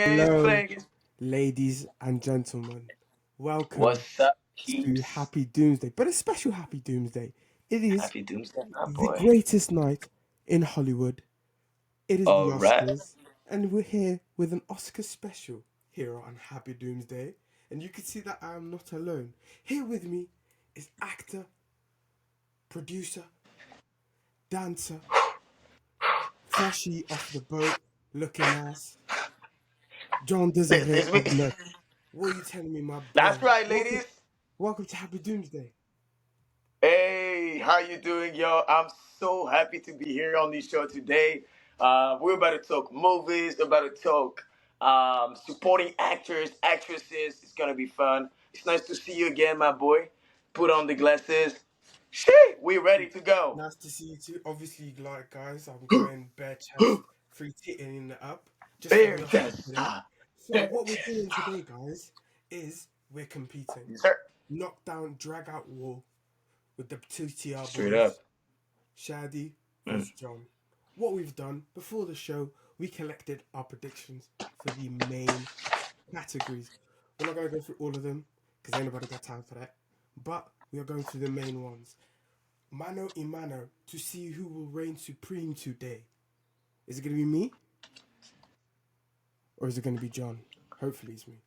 It's Hello, playing. ladies and gentlemen. Welcome What's up, to peeps? Happy Doomsday, but a special Happy Doomsday. It is Happy Doomsday, my the boy. greatest night in Hollywood. It is the All right. Oscars, and we're here with an Oscar special here on Happy Doomsday. And you can see that I am not alone. Here with me is actor, producer, dancer, freshie off the boat, looking nice, John Desiree It's of me. Nerd. What are you telling me, my That's boy? right, Welcome, ladies. welcome to Happy Doomsday. Hey, how you doing, yo? I'm so happy to be here on this show today. We're about to talk movies. We're about to talk supporting actors, actresses. It's gonna be fun. It's nice to see you again, my boy. Put on the glasses. Shit, we're ready to go. Nice to see you too. Obviously, like guys, I'm going bare chest, free titting it up, just for There, the Oscars yes, today. So there. what we're doing today, guys, is we're competing. Yes, sir. Knockdown, drag out war with the two TR Straight boys, up. Shadi Mm. versus John. What we've done before the show, we collected our predictions for the main categories. We're not going to go through all of them because ain't nobody got time for that. But we are going through the main ones. Mano y mano to see who will reign supreme today. Is it going to be me? Or is it going to be John? Hopefully it's me.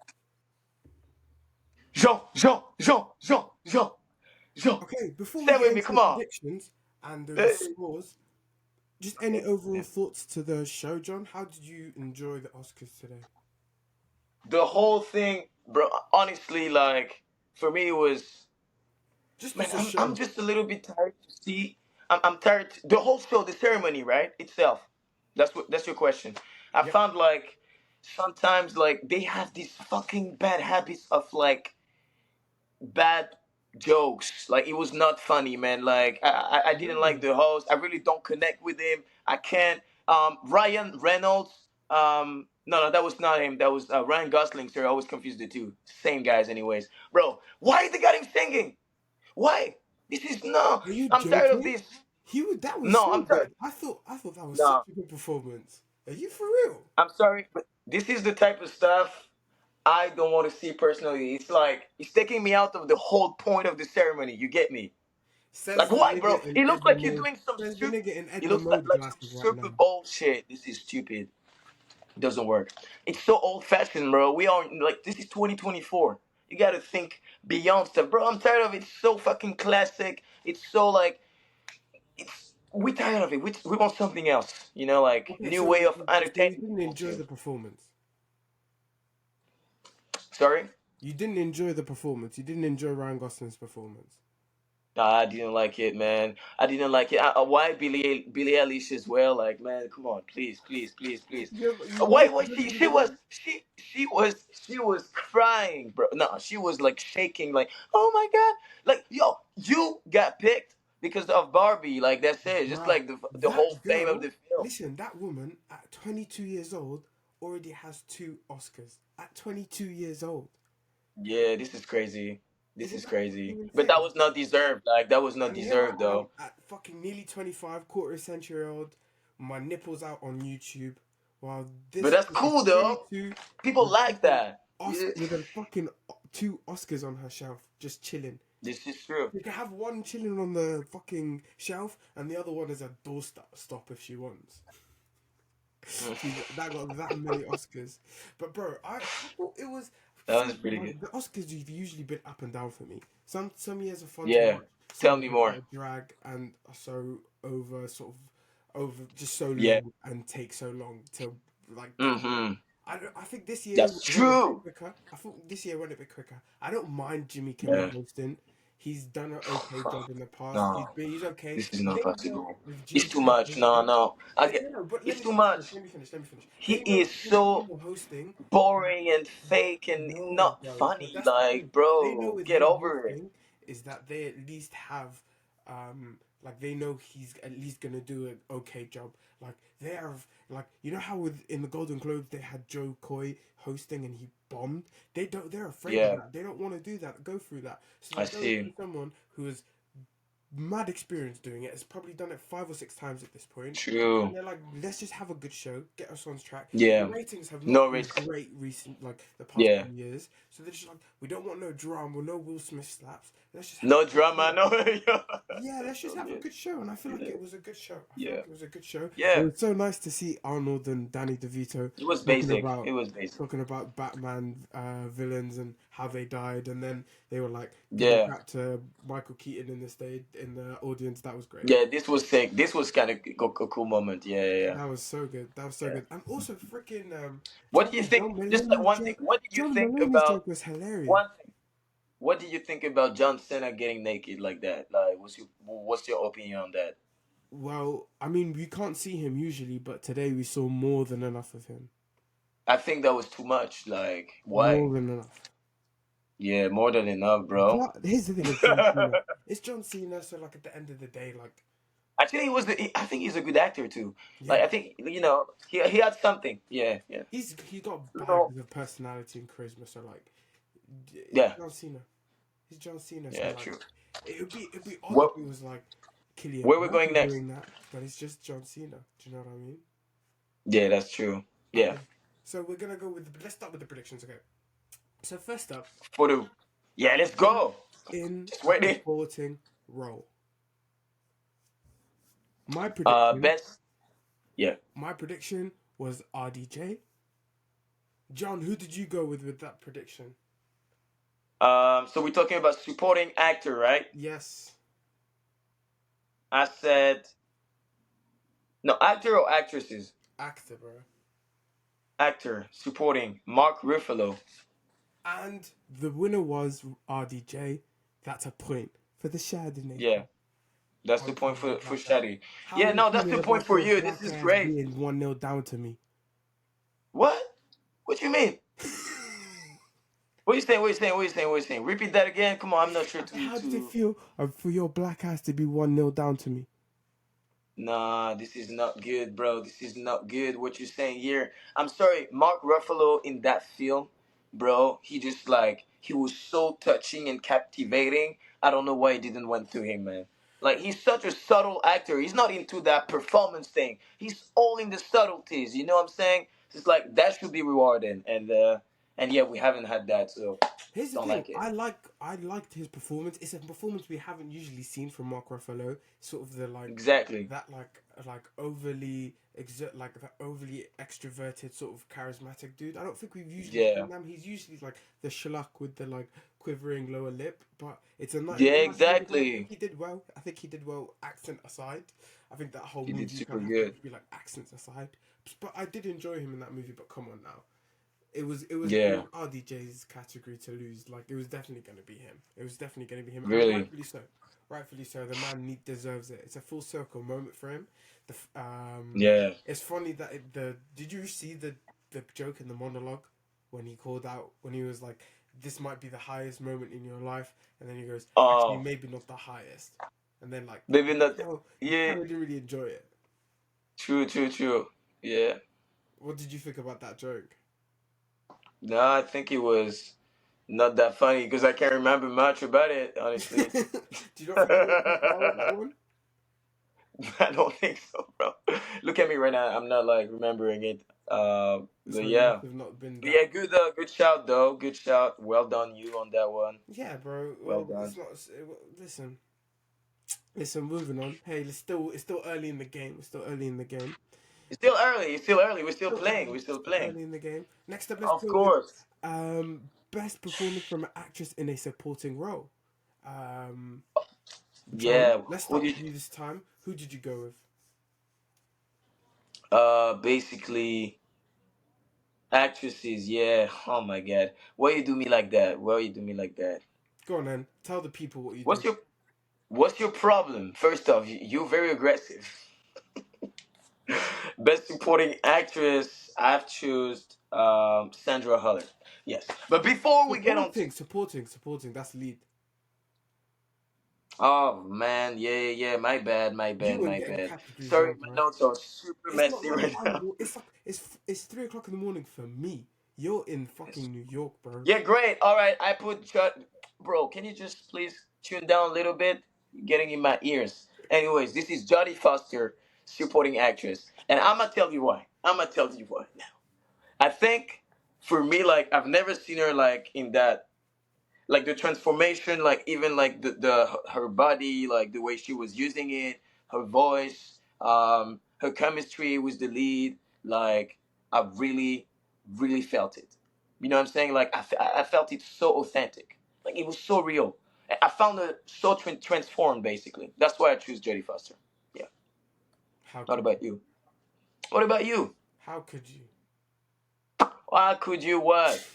Jean, Jean, Jean, Jean, Jean, Jean. Okay, before we Stay get with me, into come the on. predictions and the Hey. scores, just any overall thoughts to the show, John? How did you enjoy the Oscars today? The whole thing, bro, honestly, like, for me, it was, Just man, as a I'm show. just a little bit tired to see. I'm tired. The whole show, the ceremony, right? Itself. That's your question. I Yep. found, like, sometimes, like, they have these fucking bad habits of, like, bad jokes. Like it was not funny, man. Like I didn't like Really? the host. I really don't connect with him. I can't. Ryan Reynolds. No, that was not him. That was Ryan Gosling. Sir, I always confused the two. Same guys, anyways. Bro, why they got him singing? Why? This is no. Are you I'm tired of joking? this. That was No, so I'm tired. good. I thought that was such No, a good performance. Are you for real? I'm sorry, but this is the type of stuff I don't want to see personally. It's like it's taking me out of the whole point of the ceremony. You get me? Like Says the why, bro? nigga in It looks Edgar like he's mode. doing some Says the super. nigga in It Edgar looks like, mode like some glasses right super now. bullshit. This is stupid. It doesn't work. It's so old fashioned, bro. We are like this is 2024. You gotta think beyond stuff, bro. I'm tired of it. It's so fucking classic. It's so like it's. We tired of it. We want something else. You know, like Okay, new way of so you entertaining didn't people enjoy too. the performance. Sorry. You didn't enjoy the performance. You didn't enjoy Ryan Gosling's performance. Nah, I didn't like it, man. I didn't like it. Why Billie Eilish as well? Like, man, come on, please, please, please, please. You Why watched she Billie she was crying, bro. No, she was like shaking, like, oh my god, like yo, you got picked because of Barbie. Like that's it. Just Bruh, like the whole that fame of girl, the film. listen, that woman at 22 years old already has two Oscars. At 22 years old. Yeah, this is crazy. This Isn't is that fucking crazy. But that insane? was not deserved. Like that was not And here deserved I am though. at fucking nearly 25, quarter century old, my nipples out on YouTube, while But this that's chick is cool though. 22 People with like fucking that. Yeah. with a fucking two Oscars on her shelf, just chilling. This is true. You can have one chilling on the fucking shelf, and the other one is a doorstop if she wants. That got that many Oscars. But bro, I thought it was That was see pretty good. like the Oscars have usually been up and down for me. Some years are fun to Yeah. watch, Tell some me years more. are drag and are so over sort of over just so Yeah. long and take so long to like get there. Mm-hmm. I think this year That's went a bit true. quicker. I thought this year went a bit quicker. I don't mind Jimmy Kimmel Yeah. hosting. He's done an okay job in the past. No, He's okay. this is not Danger possible. with It's Jimmy too Kimmel much. No, hosting. no. No, no, but It's too let me finish. much. Let me finish. Let me finish. He Danger is with Jimmy so Kimmel hosting. boring and fake and No, not bro. But funny. that's the Like, thing. They know bro, with get him over it. hosting is that they at least have, like they know he's at least gonna do an okay job. Like they have, like you know how with in the Golden Globes they had Joe Coy hosting and he bombed. They don't. They're afraid of Yeah, that. They don't want to do that. Go through that. So I they're going see. through someone who is mad experience doing it. It's probably done it 5 or 6 times at this point. And True. they're like, let's just have a good show, get us on track. The Yeah. ratings have not No been risk. great recent, like the past Yeah. few years. So they're just like, we don't want no drama, no Will Smith slaps. Let's just have No a good drama. show. No. Yeah, let's just So have a good. good show. And I feel like Yeah. it was a good show. I feel Yeah. like it was a good show. It Yeah. was so nice to see Arnold and Danny DeVito It was talking basic. about It was basic. talking about Batman villains and how they died, and then they were like giving Yeah. crap to Michael Keaton in the stage in the audience. That was great. Yeah. This was sick. This was kind of a cool moment. Yeah. Yeah. Yeah. That was so good. That was so Yeah. good. And also freaking What do you think? John Just like Mulaney's one thing. joke. What did you John think Mulaney's about joke was hilarious. one thing? What did you think about John Cena getting naked like that? Like, what's your opinion on that? Well, I mean, we can't see him usually, but today we saw more than enough of him. I think that was too much. Like, why? More than enough. Yeah, more than enough, bro. But here's the thing with John Cena. It's John Cena, so like at the end of the day, like Actually, I think he's a good actor too. Like, yeah, I think he had something. Yeah, yeah. he got No. bags of personality and charisma. So like, he's Yeah, John Cena. He's John Cena. So yeah, like, true. it'd be odd if Well, it was like Killian where we Murphy going next? doing that, but it's just John Cena. Do you know what I mean? Yeah, that's true. Yeah, Okay. So we're gonna go with let's start with the predictions. Okay. So first up, for the yeah, let's best go. in Just a waiting. supporting role. My prediction. Best. Yeah. My prediction was RDJ. John, who did you go with that prediction? So we're talking about supporting actor, right? Yes, I said no, actor or actresses. actor, bro. Actor supporting Mark Ruffalo. And the winner was RDJ. That's a point for the Shady Yeah, Nation. that's How the you point feeling for about that? Shadi. How Yeah, you no, that's feeling the point about for your you. This black is ass great. being 1-0 down to me? What? What you mean? What you saying? What you saying? What you saying? What you saying? Repeat that again. Come on, I'm not sure How did it to. feel for your black ass to be 1-0 down to me? Nah, this is not good, bro. This is not good. What you're saying here. I'm sorry, Mark Ruffalo in that film, bro. He just like he was so touching and captivating. I don't know why it didn't went to him, man. Like he's such a subtle actor. He's not into that performance thing. He's all in the subtleties. You know what I'm saying? It's like that should be rewarded, and yeah, we haven't had that, so Here's the don't thing. like it. I liked his performance. It's a performance we haven't usually seen from Mark Ruffalo. Sort of the Exactly. that overly like the overly extroverted sort of charismatic dude. I don't think we've usually Yeah. seen him. He's usually like the schluck with the like quivering lower lip. But it's Yeah, a nice moment, and I think exactly. he did well. I think he did well. Accent aside, I think that whole He did movie kind super of happened good. to be like accents aside. But I did enjoy him in that movie. But come on now. It was Yeah. RDJ's category to lose. Like it was definitely going to be him. It was definitely going to be him, and Really. rightfully so. Rightfully so. The man deserves it. It's a full circle moment for him. Yeah. It's funny that the did you see the joke in the monologue when he called out when he was like, "This might be the highest moment in your life," and then he goes, "Actually, Oh, maybe not the highest," and then like maybe not. you Yeah. kind of didn't really enjoy it. True. True. True. Yeah. What did you think about that joke? No, I think it was not that funny because I can't remember much about it, honestly. Do you not think it went too far with that one? I don't think so, bro. Look at me right now. I'm not like remembering it. So But it must yeah. have not been But that. yeah, good shout though. Good shout. Well done you on that one. Yeah, bro. Well Well, done. it's not. Listen, listen. Moving on. Hey, it's still early in the game. We're still early in the game. It's still early. It's still early. We're still Still playing. early. We're still Still playing. early in the game. Next up, let's Of go with course. best performance from an actress in a supporting role. Um, John, Yeah. let's Who start did with you this time. Who did you go with? basically actresses, yeah. Oh my god. Why you do me like that? Why you do me like that? Go on then. Tell the people what you What's did. your What's your problem? First off, you're very aggressive. Best supporting actress, I've chosen Sandra Huller. Yes, but before we get on to, Supporting. That's lead. oh man, yeah, yeah, yeah, You ain't my getting bad. categories Sorry, wrong, my bro. notes are super It's not messy like right now. it's like it's 3 o'clock in the morning for me. You're in fucking New York, bro. Yeah, great. All right, I put bro. Can you just please tune down a little bit? getting in my ears. Anyways, this is Jodie Foster, supporting actress, and I'm gonna tell you why. I'm gonna tell you why now. I think for me, like I've never seen her like in that, like the transformation, like even like the her body, like the way she was using it, her voice, her chemistry with the lead, like I really felt it. You know what I'm saying? Like I felt it so authentic, like it was so real. I found her so transformed. Basically, that's why I choose Jodie Foster. Yeah. How What could you? about you? What about you? How could you? Why could you what?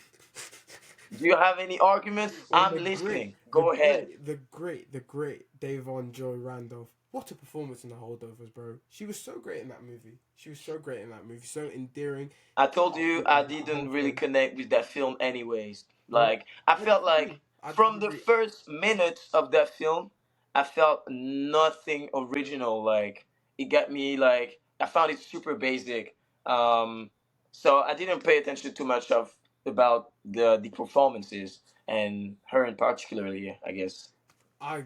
Do you have any arguments? Or I'm the great, listening. the Go ahead. great, the great, the great Davon Joy Randolph. What a performance in the holdovers, bro. She was so great in that movie. She was so great in that movie. So endearing, I told you I heartbreaking, that whole didn't really thing. connect with that film anyways. Bro, Like I I felt disagree. like I from the disagree. first minutes of that film, I felt nothing original. Like it got me like I found it super basic. Um so I didn't pay attention too much of about the performances and her in particularly, I guess. I,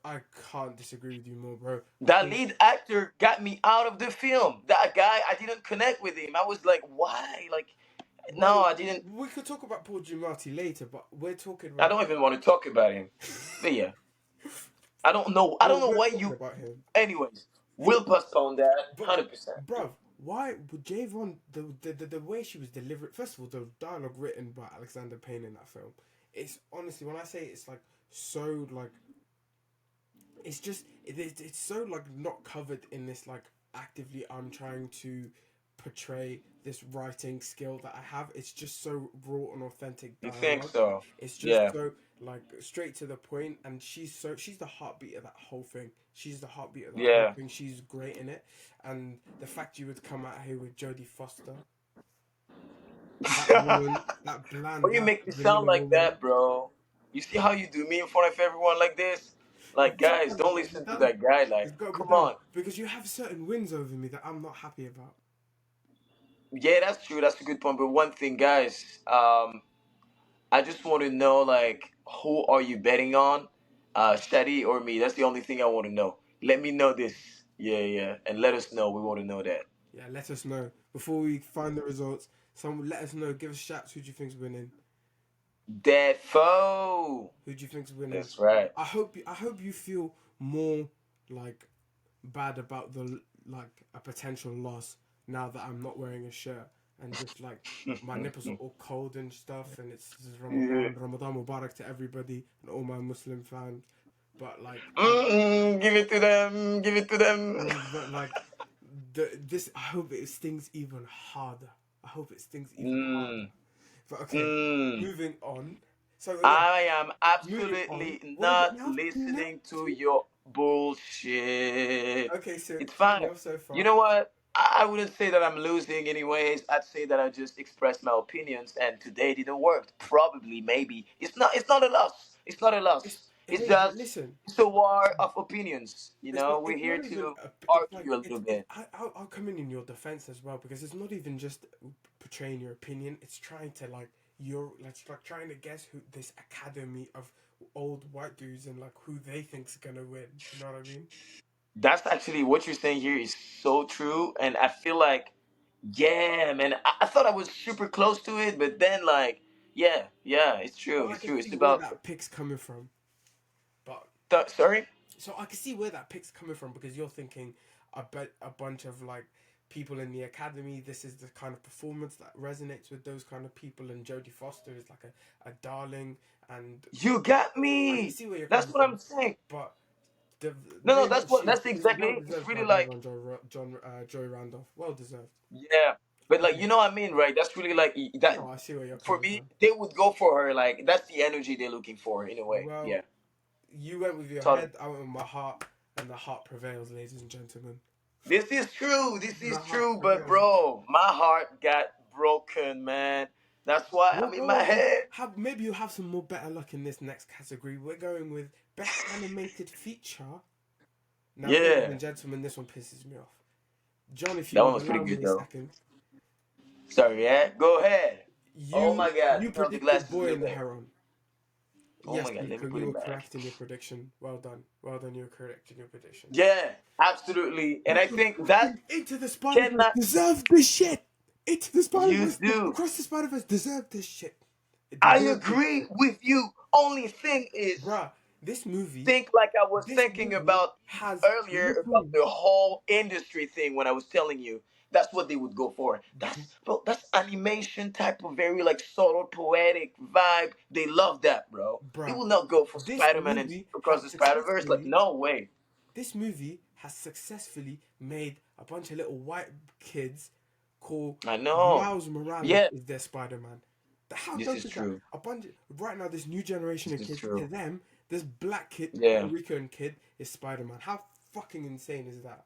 I can't disagree with you more, bro. I That think lead actor got me out of the film. That guy, I didn't connect with him. I was like, why? Like no, bro, I didn't. we could talk about Paul Giamatti later, but we're talking I right. don't even want to talk about him. But yeah, I don't know. I don't know We're why talking you. about him. Anyways, we'll postpone that. But 100%. bruv, why would Javon the way she was delivered? First of all, the dialogue written by Alexander Payne in that film, it's honestly when I say it's like so like it's just it's so like not covered in this like actively I'm trying to portray this writing skill that I have. It's just so raw and authentic You think dialogue. so? It's just Yeah. so like straight to the point, and she's the heartbeat of that whole thing. She's the heartbeat of that whole Yeah. thing. She's great in it, and the fact you would come out here with Jodie Foster, that woman, that Why bland you white make me sound vanilla like woman. that, bro? You see how you do me in front of everyone like this? Like, It's guys, gotta don't be listen to done. that guy. It's Like, got to be come done on. because you have certain wins over me that I'm not happy about. Yeah, that's true. That's a good point. But one thing, guys, I just want to know, like, who are you betting on? Shadi or me? That's the only thing I want to know. Let me know this. Yeah, yeah. And let us know. We want to know that. Yeah, let us know before we find the results. Someone let us know. Give us shouts. Who do you think's winning? Defo. Who do you think's winning? That's right. I hope you feel more like bad about the like a potential loss now that I'm not wearing a shirt and just like my nipples are all cold and stuff, and it's Yeah. Ramadan Mubarak to everybody and all my Muslim fans. But like Give it to them. Give it to them. but like this, I hope it stings even harder. I hope it stings even harder. Mm, But okay, mm. moving on. So yeah, I am moving on. absolutely What is it not now? 2-0? listening to your bullshit. Okay, so It's two fine. nil so You far. know what? I wouldn't say that I'm losing anyways. I'd say that I just expressed my opinions and today didn't work. Probably, maybe. It's not a loss. It's not a loss. It It's is, but just listen, it's a war of opinions. You know, we're it's here not even to it's like argue a little it's bit. I'll come in your defense as well because it's not even just portraying your opinion. It's trying to like like trying to guess who this academy of old white dudes and like who they think's gonna win. You know what I mean? That's actually what you're saying here is so true, and I feel like yeah, man. I thought I was super close to it, but then like, yeah, yeah, it's So true. I It's can true. It's see where about. that pick's coming from, but Sorry. so I can see where that pick's coming from because you're thinking I bet a bunch of like people in the academy. This is the kind of performance that resonates with those kind of people, and Jodie Foster is like a darling, and You got I can me. see where you're That's coming what from. I'm saying. But the No, no, very that's much what. she's That's it's well exactly. It's deserved really by like Joy Randolph. Well deserved. yeah, but like Okay, you know what I mean, right? That's really like that. no, I see where you're For coming me, from. they would go for her. Like that's the energy they're looking for in a way. Well, Yeah. you went with your Totally. head, I went with my heart, and the heart prevails, ladies and gentlemen. This is true. This The is heart true. But prevails. bro, my heart got broken, man. That's why We'll I'm in go my on to head. have maybe you'll have some more better luck in this next category. We're going with best animated feature. Now, ladies Yeah, and gentlemen, this one pisses me off. John, if that you one would was pretty allow good me a though. second, Sorry, yeah. Go ahead. Oh my God, you turn on the predicted glasses a Boy little and the bit. Heron. Oh Yes, my god, let me put you it were back. correct in your prediction. Well done. Well done. You were correct in your prediction. Yeah, absolutely. And I Because think that fucking Into the Spider Verse cannot. deserved this shit. Into the Spider You Verse, do. Across the Spider Verse deserved this shit. It I deserved this agree shit, with you. Only thing is, bruh. This movie, think like I was this thinking movie about has earlier about little. the whole industry thing when I was telling you. That's what they would go for. That's animation type of very like subtle poetic vibe. They love that, bro. They Bruh, will not go for this Spider Man and movie Across has the Spider Verse. Like successfully no way. this movie has successfully made a bunch of little white kids call I know. Miles Morales Yeah, is their Spider Man. How this dope is is that? true. A bunch right now, this new generation This of is kids, to true. them, this black kid, Puerto Yeah. Rican kid, is Spider Man. How fucking insane is that?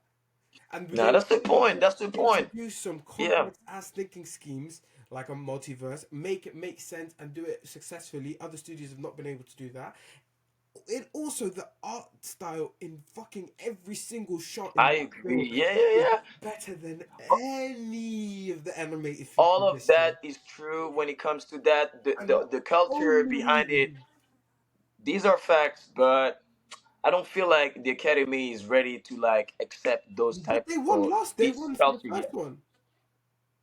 And Nah, they were that's the able point. to That's the point. introduce some Yeah. complex ass thinking schemes like a multiverse, make it make sense, and do it successfully. Other studios have not been able to do that. It also the art style in fucking every single shot in I that film agree. Yeah, yeah, is yeah. better than any of the animated feature All of this year. that is true when it comes to that. The, And the, the the culture only behind it, reason these are facts, but I don't feel like the Academy is ready to like accept those but type they won of last, they this won for the culture first yet. one.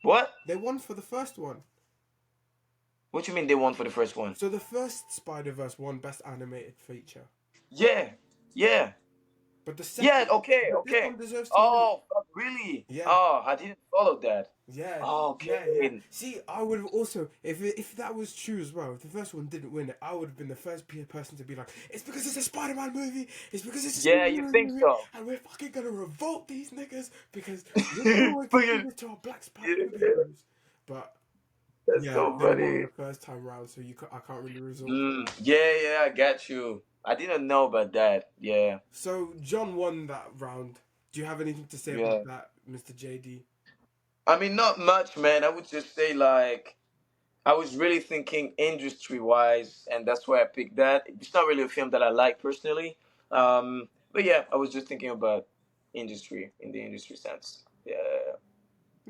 What? They won for the first one. What you mean they won for the first one? So the first Spider Verse won Best Animated Feature. Yeah, yeah, But yeah. Okay, but this okay. one deserves to win. Oh, fuck, really? Yeah, Oh, I didn't follow that. yeah, yeah. Okay. See, I would have also, if that was true as well, if the first one didn't win it, I would have been the first person to be like, it's because it's a Spider-Man movie, it's because it's a Yeah, you superhero think movie, so? and we're fucking gonna revolt these niggas because look what we can do Fucking- this to our black yeah, superheroes. But that's yeah, so they won funny. the first time round, so I can't really resort to that. Yeah, yeah, I got you. I didn't know about that. Yeah, So John won that round. Do you have anything to say about yeah. that, Mr. JD? I mean, not much, man. I would just say like I was really thinking industry wise, and that's why I picked that. It's not really a film that I like personally, but yeah, I was just thinking about industry in the industry sense. Yeah,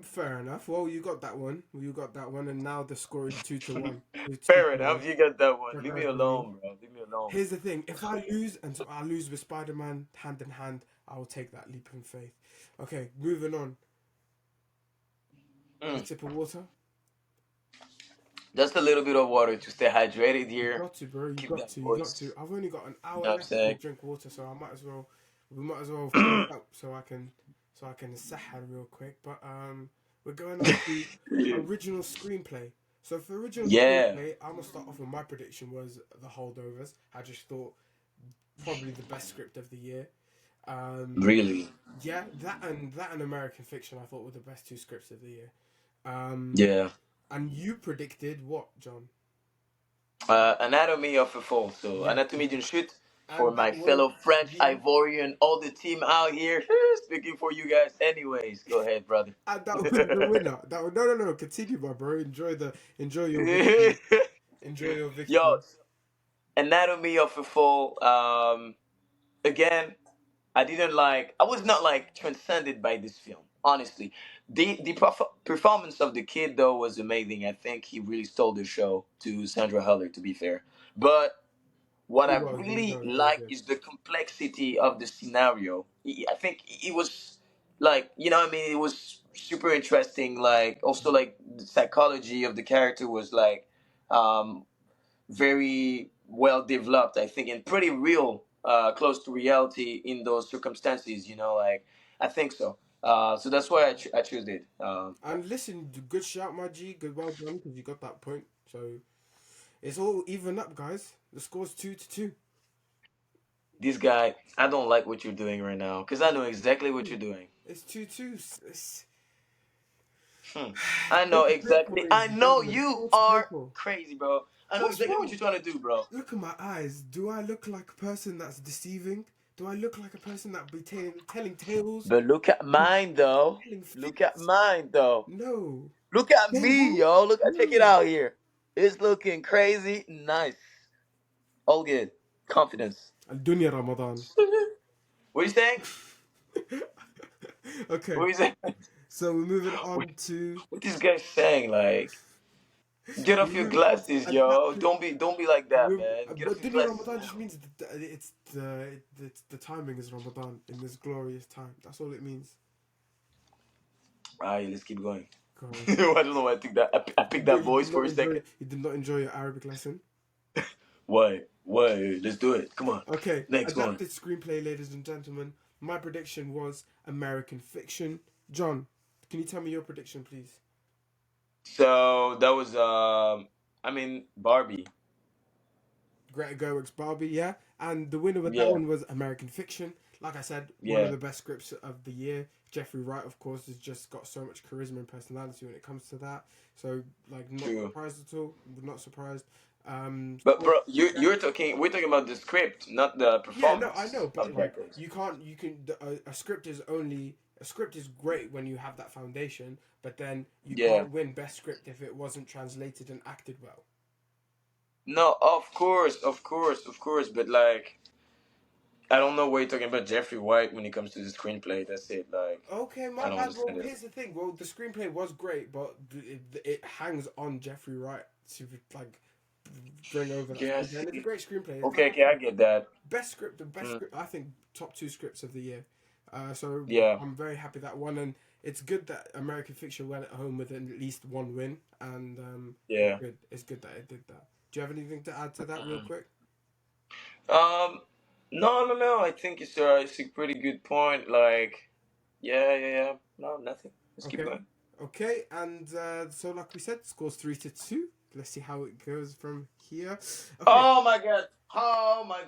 Fair enough. Well, you got that one. You got that one, and now the score is 2-1. It's two fair to enough. one. You got that one. Leave me Congratulations. alone, bro. Leave me alone. Here's the thing: if I lose, and so I lose with Spider-Man hand in hand, I will take that leap in faith. Okay, moving on. A Mm. sip of water. Just a little bit of water to stay hydrated You here. got to, bro. You Keep got that to. You got to. voice. I've only got an You hour know what I'm left to saying? drink water, so I might as well. We might as well finish up so I can sahar real quick. But we're going on to original screenplay. So for original Yeah, screenplay, I'm gonna start off with my prediction was The Holdovers. I just thought probably the best script of the year. Um, really. yeah, that and American Fiction I thought were the best two scripts of the year. Um, Yeah. and you predicted what, John? Anatomy of a Fall. So, Yeah, Anatomy d'une Chute for and my that was fellow French, the Ivorian, all the team out here. Speaking for you guys. Anyways, go ahead, brother. and that was the winner. That was, no. Continue, my bro. Enjoy your victory. Enjoy your Yo, victory. Anatomy of a Fall. Again, I was not like transcended by this film. Honestly, performance of the kid though was amazing. I think he really stole the show to Sandra Huller. To be fair, but what He I was. He was really very, very like good. is the complexity of the scenario. I think it was like what I mean. It was super interesting. Like also like the psychology of the character was like um, very well developed. I think and pretty real, close to reality in those circumstances. Like I think so. So that's why I choose it. And listen, good shout, my G. Good, well done, because you got that point. So it's all even up, guys. The score's 2-2. This guy, I don't like what you're doing right now because I know exactly what you're doing. It's 2-2. It's, Hmm. I know paper paper exactly. is I know judgment. you False are paper. crazy, bro. I know What's exactly what wrong? you're trying to do, bro. Look at my eyes. Do I look like a person that's deceiving? Do I look like a person that be telling tales? But look at mine, though. Telling Look at fibs? mine, though. No. Look at me, Fable? yo. Look, check it No. out here. It's looking crazy. Nice. All good. Confidence. Dunya Ramadan. What are you saying? What Okay, are you saying? so we're moving What, on to what this guy saying? Like, Get We off your move on. glasses, yo. Don't be like that, man. Get off But your Dini glasses Ramadan just now. means the timing is Ramadan in this glorious time. That's all it means. Alright, let's keep going. Go. I don't know why I picked that voice for a second. You did not enjoy your Arabic lesson. Why? Why? Let's do it. Come on. Okay, Next one. adapted screenplay, ladies and gentlemen. My prediction was American Fiction. John, can you tell me your prediction, please? So that was I mean Barbie. Greta Gerwig's Barbie, yeah. And the winner with that Yeah, one was American Fiction. Like I said, one of yeah, the best scripts of the year. Jeffrey Wright, of course, has just got so much charisma and personality when it comes to that. So, like, not true. surprised at all. Not surprised. But Well, bro, you're talking. We're talking about the script, not the yeah, no, I know, performance but of like, characters. you can. A script is only a script is great when you have that foundation, but then you Yeah. can't win best script if it wasn't translated and acted well. No, of course, of course, of course. But like, I don't know what you're talking about Jeffrey White when it comes to the screenplay. That's it. Like, Okay, I my don't bad. Well, understand it. here's the thing. Well, the screenplay was great, but it hangs on Jeffrey Wright to like bring over that Yeah. screenplay. And it's a See. great screenplay. Like Okay. I Okay. I said, get that. best script, the best Mm, script. I think top two scripts of the year. So yeah. I'm very happy that one, and it's good that American Fiction went at home with at least one win, and it's Yeah. good. It's good that it did that. Do you have anything to add to that, real quick? Um. No. No. No. I think it's a pretty good point. Like. Yeah. Yeah. Yeah. No. Nothing. Let's keep Okay, going. okay, and so like we said, scores 3-2. Let's see how it goes from here. Okay, Oh my god. Oh my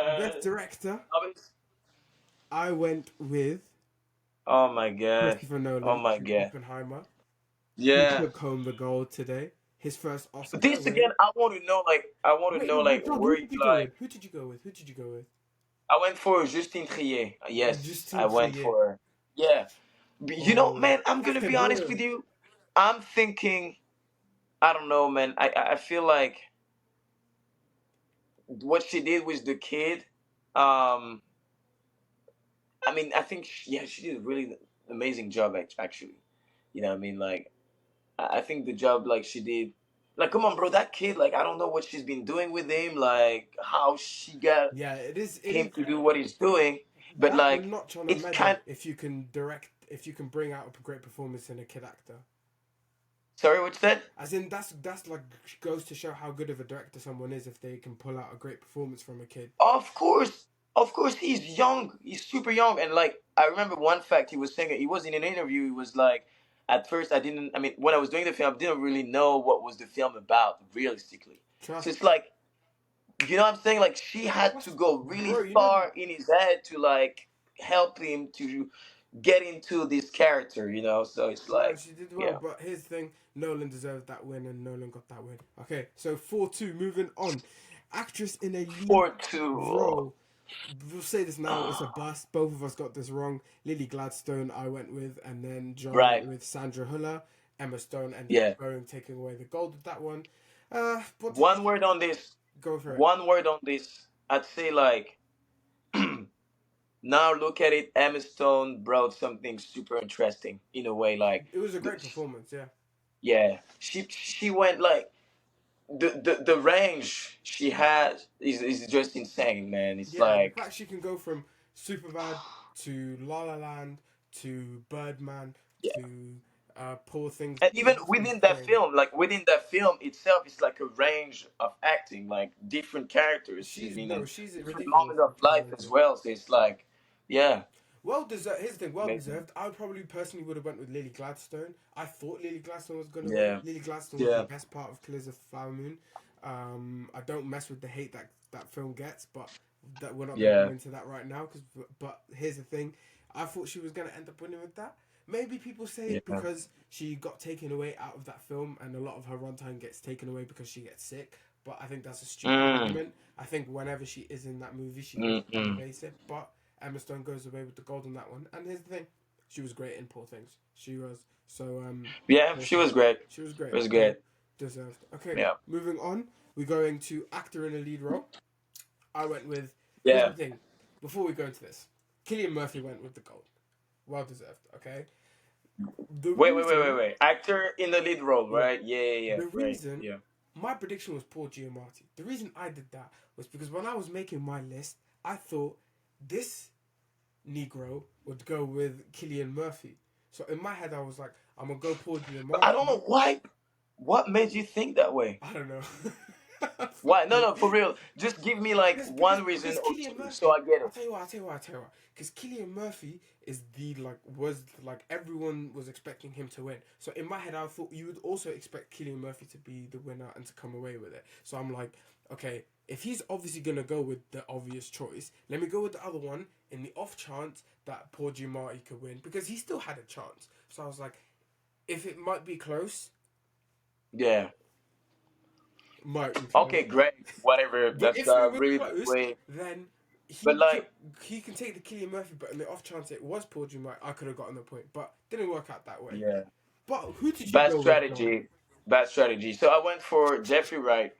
best god. director. I mean, I went with oh my god. Christopher Oh Nolan my with god. Oppenheimer. He Yeah. took home the gold today. His first Oscar This again, win. I want to know. Like, I want to know. Like, John, where who you did you go like. with? Who did you go with? Who did you go with? I went for Justin Trier. Yes, I Justine went Trier. for. Yeah. You know, Oh, man. I'm gonna Captain be honest Bleu. with you. I'm thinking. I don't know, man. I feel like what she did with the kid. Um. I mean, I think yeah, she did a really amazing job. Actually, you know, what I mean, like. I think the job like she did, like come on, bro, that kid, like I don't know what she's been doing with him, like how she got Yeah, it is. It him is. to do what he's doing, but That's a like notch on a it's medal kind. if you can direct, if you can bring out a great performance in a kid actor. Sorry, what's that? As in, that's like goes to show how good of a director someone is if they can pull out a great performance from a kid. Of course, he's young, he's super young, and like I remember one fact he was saying, he was in an interview, he was like. At first, I didn't. I mean, when I was doing the film, I didn't really know what was the film about realistically. So Trust, it's like, you know what I'm saying? Like she had to trust, go really bro. You know, far in his head to like help him to get into this character, you know? So it's no, like, she did well. yeah. But here's the thing: Nolan deserved that win, and Nolan got that win. Okay, so 4-2. Moving on, actress in a lead 4-2. role. We'll say this now: it's a bust. Both of us got this wrong. Lily Gladstone, I went with, and then John went Right. with Sandra Huller. Emma Stone ended Yeah. up going, taking away the gold with that one. What did you One word on this. go for it? One word on this. I'd say like now look at it, Emma Stone brought something super interesting in a way like It was a the, great performance, yeah. yeah, she went like the range she has is just insane, man. It's Yeah, the like fact she can go from Superbad to La La Land to Birdman to Poor Things and even is within that insane. film, like within that film itself, it's like a range of acting, like different characters she's She's been no, in, she's different moments ridiculously of life as talented. well. So it's like, yeah, Well deserved. Here's the thing. Well amazing. deserved. I probably personally would have went with Lily Gladstone. I thought Lily Gladstone was gonna win. Yeah, Lily Gladstone was the yeah, best part of Killers of the Flower Moon. I don't mess with the hate that that film gets, but that we're not gonna go yeah, into that right now. But here's the thing. I thought she was gonna end up winning with that. Maybe people say it yeah. because she got taken away out of that film, and a lot of her runtime gets taken away because she gets sick. But I think that's a stupid Mm, argument. I think whenever she is in that movie, she mm, mm. elevates it. But Emma Stone goes away with the gold on that one. And here's the thing, she was great in Poor Things. She was so Yeah, Poor she was Things. great. She was great. It was So great. deserved. Okay, Yeah, moving on. We're going to actor in a lead role. I went with. Here's the yeah. thing. Before we go into this, Cillian Murphy went with the gold. Well deserved. Okay. The Wait, reason, wait. Actor in the lead role, yeah, right? Yeah. the Right. reason Yeah. my prediction was Paul Giamatti. The reason I did that was because when I was making my list, I thought this Negro would go with Killian Murphy. So in my head, I was like, I'm gonna go Paul But I don't Giamatti. know why. What made you think that way? I don't know. Why? No, no, for real. Just give me like Because because one reason because or Killian two, so Murphy, I get it. I'll tell you what. Because Killian Murphy is the was everyone was expecting him to win. So in my head, I thought you would also expect Killian Murphy to be the winner and to come away with it. So I'm like, okay, if he's obviously gonna go with the obvious choice, let me go with the other one in the off chance that Paul Giamatti could win because he still had a chance. So I was like, if it might be close, Yeah. might be close. Okay, great. Whatever. But That's if it was really the close, way. then But he could like, he can take the Killian Murphy. But in the off chance it was Paul Giamatti, I could have gotten the point. But didn't work out that way. yeah, But who did you bad go with, John? strategy. Bad strategy. So I went for Jeffrey Wright.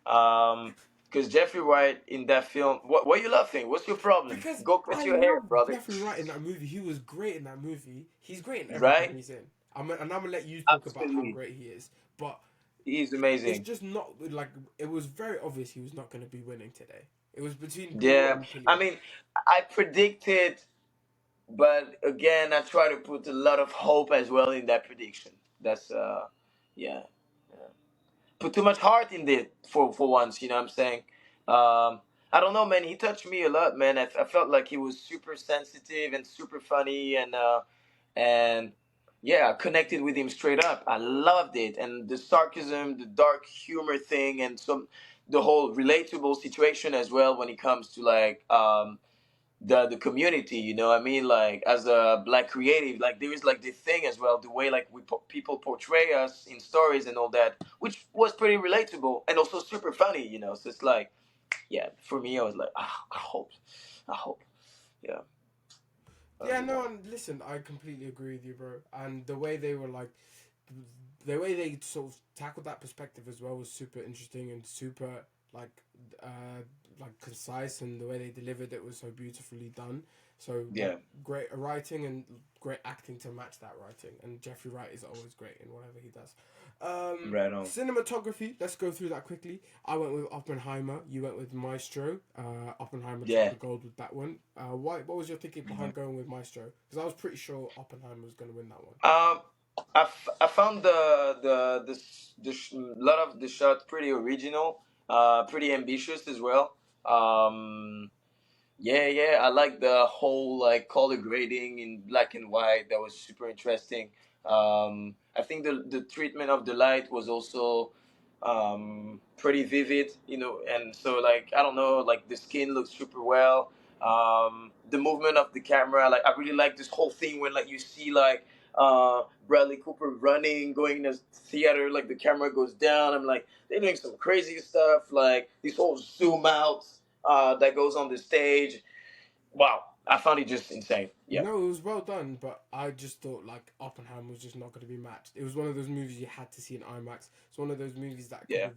Because Jeffrey Wright in that film. What are you laughing? What's your problem? Because Go cut I your hair, love brother. Jeffrey Wright in that movie. He was great in that movie. He's great in everything Right? he's in. And I'm gonna let you talk about how Absolutely. great he is. But He's it's amazing. just not like it was very obvious he was not gonna be winning today. It was between Paul Yeah. and I Killian. mean, I predicted, but again, I try to put a lot of hope as well in that prediction. That's yeah. Put too much heart in it for once. You know what I'm saying? I don't know, man. He touched me a lot, man. I felt like he was super sensitive and super funny, and yeah, I connected with him straight up. I loved it, and the sarcasm, the dark humor thing, and the whole relatable situation as well when it comes to like the community, you know what I mean, like as a black creative, like there is like this thing as well, the way like people portray us in stories and all that, which was pretty relatable and also super funny, you know. So it's like, yeah, for me I was like, I hope, yeah, that'll Yeah, be no, that. and listen, I completely agree with you, bro. And the way they were the way they sort of tackled that perspective as well was super interesting and super like uh concise, and the way they delivered it was so beautifully done. So like Yeah, great writing and great acting to match that writing. And Jeffrey Wright is always great in whatever he does. right on. Cinematography. Let's go through that quickly. I went with Oppenheimer. You went with Maestro. Oppenheimer took Yeah. the gold with that one. Why? What was your thinking behind going with Maestro? Because I was pretty sure Oppenheimer was going to win that one. um I found lot of the shots pretty original, pretty ambitious as well. um Yeah, I like the whole like color grading in black and white. That was super interesting. I think the treatment of the light was also pretty vivid, you know, and so like I don't know, like the skin looks super well. The movement of the camera, like I really like this whole thing when like you see like Bradley Cooper running, going in the theater, like the camera goes down. I'm like, they're doing some crazy stuff, like this whole zoom out that goes on the stage. Wow, I found it just insane. Yeah, No, it was well done, but I just thought like Oppenheimer was just not going to be matched. It was one of those movies you had to see in IMAX. It's one of those movies that could yeah. have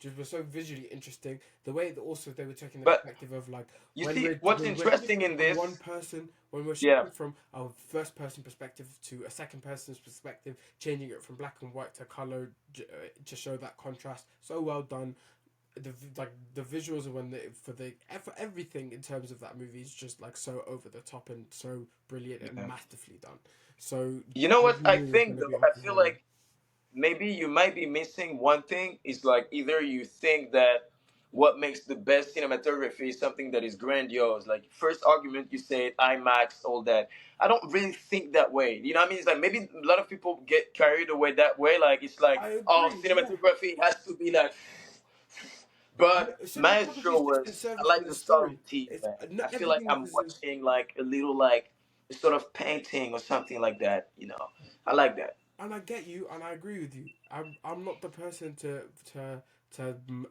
just was so visually interesting. The way that also they were taking the But perspective of like you see, what's when we're interesting shifting in from one this? person, when we're Yeah, shifting from a first person perspective to a second person's perspective, changing it from black and white to color to show that contrast. So well done. The visuals of when they for everything in terms of that movie is just like so over the top and so brilliant and yeah. masterfully done. So You know I what I knew it was going think to though? be I feel Oppenheimer. like maybe you might be missing one thing. Is like either you think that what makes the best cinematography is something that is grandiose. Like first argument, you said IMAX, all that. I don't really think that way. You know what I mean? It's like maybe a lot of people get carried away that way. Like it's like, I oh, agree. Yeah, cinematography has to be like. But cinematography Maestro is just in was, I service for like the the story. subtlety, It's man. I not feel like everything I'm was. watching like a little like sort of painting or something like that. You know, I like that. And I get you, and I agree with you. I'm not the person to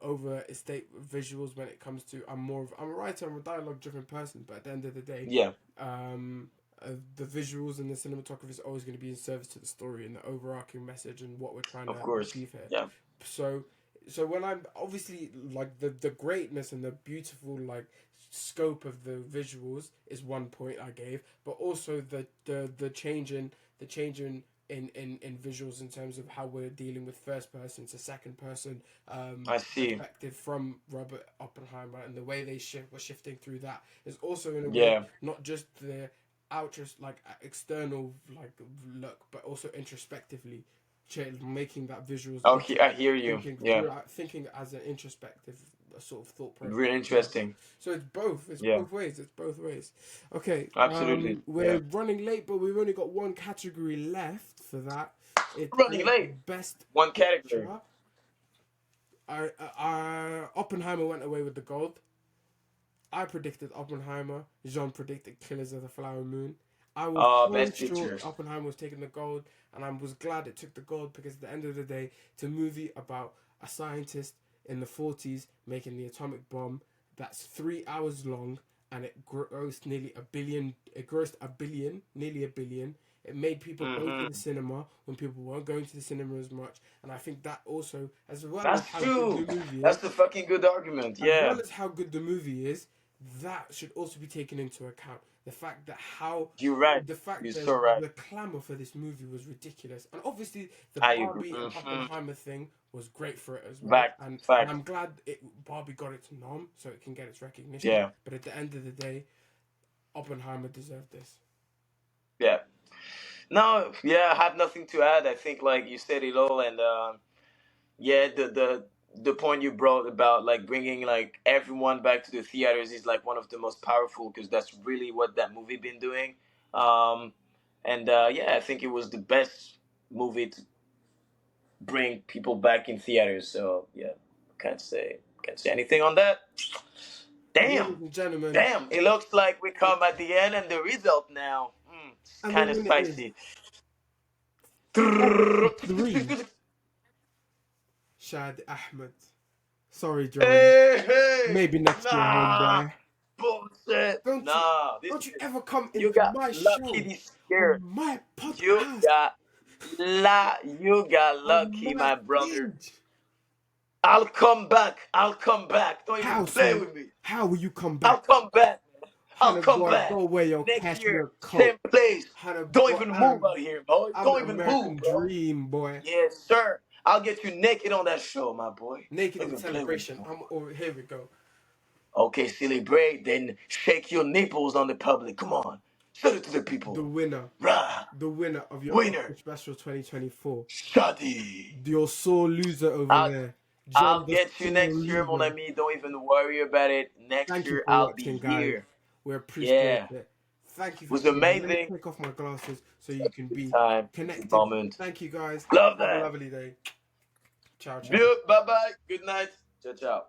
overstate visuals when it comes to. I'm a writer. I'm a dialogue driven person. But at the end of the day, Yeah, um, the visuals and the cinematography is always going to be in service to the story and the overarching message and what we're trying of to course. achieve here. Yeah, So when I'm obviously like the greatness and the beautiful like scope of the visuals is one point I gave, but also the change in the change in visuals in terms of how we're dealing with first person to second person I see. perspective from Robert Oppenheimer, and the way they were shifting through that is also in a way Yeah. not just the external like look, but also introspectively making that visuals Okay, I hear you. thinking Yeah. throughout, thinking as an introspective sort of thought process Really as well. interesting. So it's both. It's Yeah. both ways. It's both ways. Okay. Absolutely. We're Yeah. running late, but we've only got one category left for that. It's Running late. best One category. picture. Our Oppenheimer went away with the gold. I predicted Oppenheimer. Jean predicted Killers of the Flower Moon. I was so Best sure picture. Oppenheimer was taking the gold, and I was glad it took the gold because at the end of the day, it's a movie about a scientist in the 40s making the atomic bomb that's 3 hours long, and it grossed nearly a billion. It grossed a billion, nearly a billion. It made people go to the Mm-hmm. cinema when people weren't going to the cinema as much, and I think that also, as well as That's how good true. the movie is, That's a fucking good argument. as Yeah. well as how good the movie is, that should also be taken into account. The fact that You're right. You're so right. the clamor for this movie was ridiculous, and obviously the I agree. Barbie and Mm-hmm. Oppenheimer thing was great for it as well. Fact. And Fact. I'm glad Barbie got its nom so it can get its recognition. Yeah. But at the end of the day, Oppenheimer deserved this. Yeah. No. Yeah. I have nothing to add. I think like you said it all, and yeah, the point you brought about like bringing like everyone back to the theaters is like one of the most powerful because that's really what that movie been doing. Um, and yeah, I think it was the best movie to bring people back in theaters. So yeah, can't say anything on that. Ladies Damn, and gentlemen, damn. It looks like we come at the end and the result now. It's and the kind of winner is spicy. 4-3, Shad Ahmed. Sorry, John. Hey, hey, Maybe next year, nah, homeboy. bullshit. Don't you Nah, this don't you is ever come you into got my lucky show this on year. my You podcast got you got on lucky, my my brother. page? I'll come back. I'll come back. Don't even How play so? with me. How will you come I'll back? come back, man. I'll Hannah come boy, back go wear your next year. cashmere coat. Same place. Hannah Don't boy, even move out here, boy. I'm the Don't even move, American bro. dream, boy. Yes, sir. I'll get you naked on that show, my boy. Naked Don't in even play with celebration. me. I'm over here we go. Okay, celebrate, then shake your nipples on the public. Come on. Show it to the The people. winner. Rah. The winner of your Oscar Winner. Special 2024. Shadi. Your sore loser over I'll there. John I'll the get you sore next year, mon loser. ami. Don't even worry about it. Next Thank you year for I'll be watching, guys. here. We appreciate Yeah. It it. Thank you for was tuning in. Let me amazing. take off my glasses so you Such can a good be time. Good connected. moment. Thank you, guys. Love Have a that. lovely day. Ciao, ciao. Bye bye. Good night. Ciao ciao.